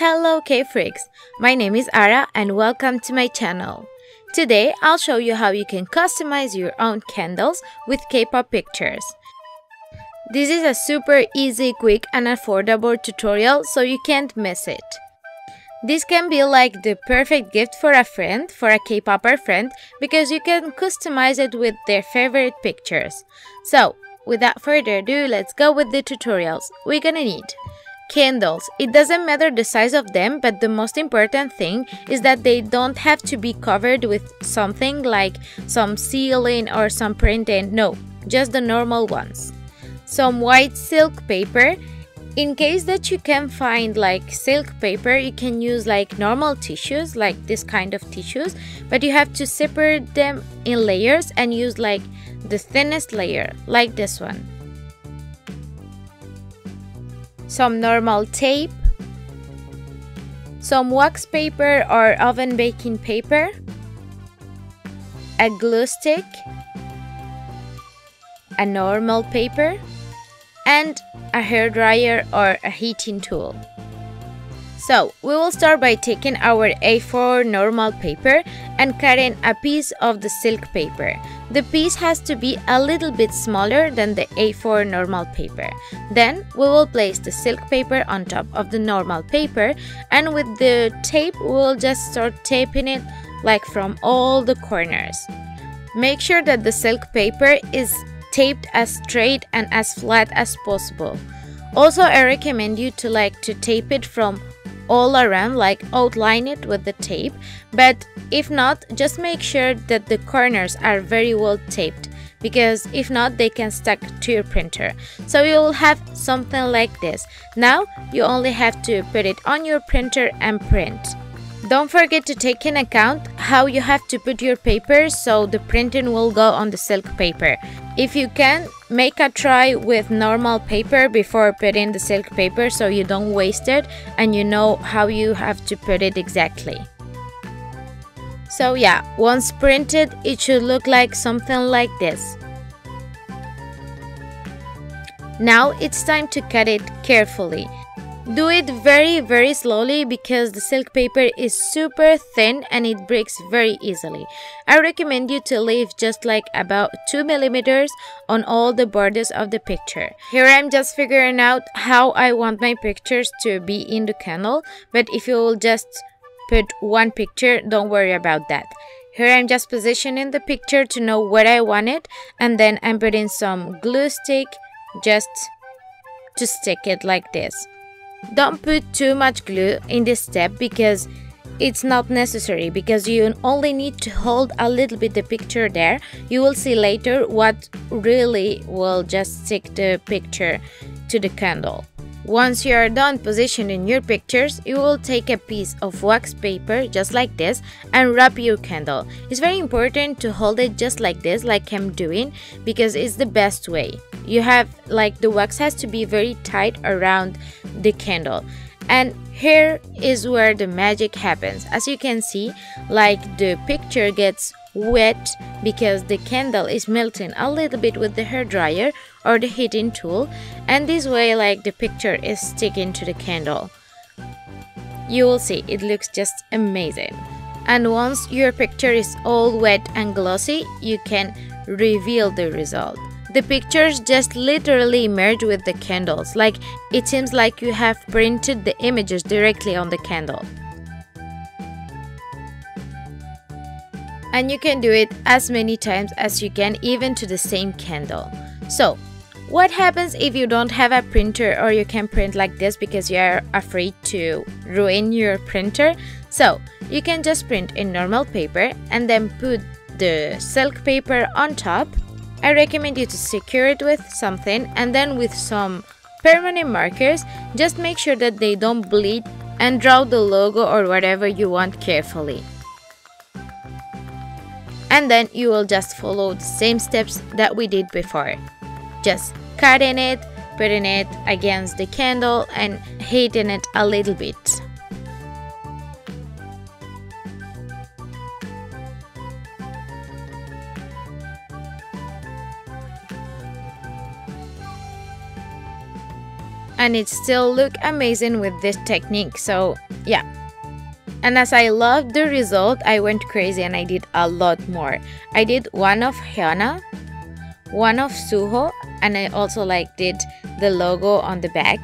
Hello K-freaks! My name is Ara and welcome to my channel. Today I'll show you how you can customize your own candles with K-pop pictures. This is a super easy, quick and affordable tutorial, so you can't miss it. This can be like the perfect gift for a friend, for a K-popper friend, because you can customize it with their favorite pictures. So, without further ado, let's go with the tutorials. We're gonna need candles. It doesn't matter the size of them, but the most important thing is that they don't have to be covered with something like some sealing or some printing. No, just the normal ones. Some white silk paper. In case that you can find like silk paper, you can use like normal tissues, like this kind of tissues, but you have to separate them in layers and use like the thinnest layer, like this one. Some normal tape, some wax paper or oven baking paper, a glue stick, a normal paper, and a hairdryer or a heating tool. So, we will start by taking our A4 normal paper and cutting a piece of the silk paper. The piece has to be a little bit smaller than the A4 normal paper. Then, we will place the silk paper on top of the normal paper, and with the tape, we will just start taping it like from all the corners. Make sure that the silk paper is taped as straight and as flat as possible. Also, I recommend you to tape it from all around, like outline it with the tape, but if not, just make sure that the corners are very well taped, because if not, they can stick to your printer. So you will have something like this. Now you only have to put it on your printer and print. Don't forget to take in account how you have to put your paper so the printing will go on the silk paper. If you can, make a try with normal paper before putting the silk paper so you don't waste it and you know how you have to put it exactly. So yeah, once printed, it should look like something like this. Now it's time to cut it carefully. Do it very slowly because the silk paper is super thin and it breaks very easily. I recommend you to leave just like about 2 millimeters on all the borders of the picture. Here I'm just figuring out how I want my pictures to be in the candle, but if you will just put one picture, don't worry about that. Here I'm just positioning the picture to know where I want it, and then I'm putting some glue stick just to stick it like this. Don't put too much glue in this step because it's not necessary, because you only need to hold a little bit the picture there. You will see later what really will just stick the picture to the candle. Once you are done positioning your pictures, you will take a piece of wax paper just like this and wrap your candle. It's very important to hold it just like this, like I'm doing, because it's the best way. You have like the wax has to be very tight around the candle, and here is where the magic happens. As you can see, like the picture gets wet because the candle is melting a little bit with the hairdryer or the heating tool, and this way like the picture is sticking to the candle. You will see it looks just amazing. And once your picture is all wet and glossy, you can reveal the result. The pictures just literally merge with the candles, like it seems like you have printed the images directly on the candle. And you can do it as many times as you can, even to the same candle. So, what happens if you don't have a printer or you can print like this because you are afraid to ruin your printer? So, you can just print in normal paper and then put the silk paper on top. I recommend you to secure it with something, and then with some permanent markers, just make sure that they don't bleed, and draw the logo or whatever you want carefully. And then you will just follow the same steps that we did before. Just cutting it, putting it against the candle and heating it a little bit. and it still look amazing with this technique. So yeah. And as I loved the result, I went crazy and I did a lot more. I did one of Hyuna, one of Suho, and I also did the logo on the back.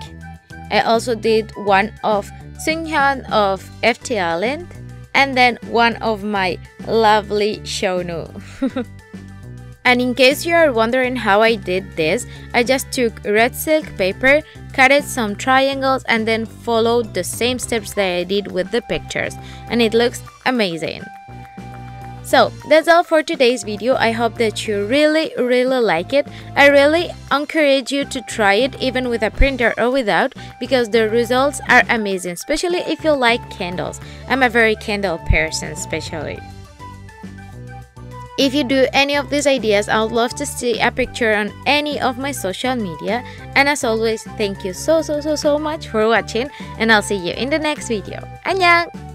I also did one of Seunghyun of FT Island, and then one of my lovely Shonu. And in case you are wondering how I did this, I just took red silk paper, cut some triangles, and then followed the same steps that I did with the pictures, and it looks amazing. So that's all for today's video. I hope that you really like it. I really encourage you to try it even with a printer or without, because the results are amazing, especially if you like candles. I'm a very candle person especially. If you do any of these ideas, I would love to see a picture on any of my social media. And as always, thank you so much for watching, and I'll see you in the next video. Annyeong!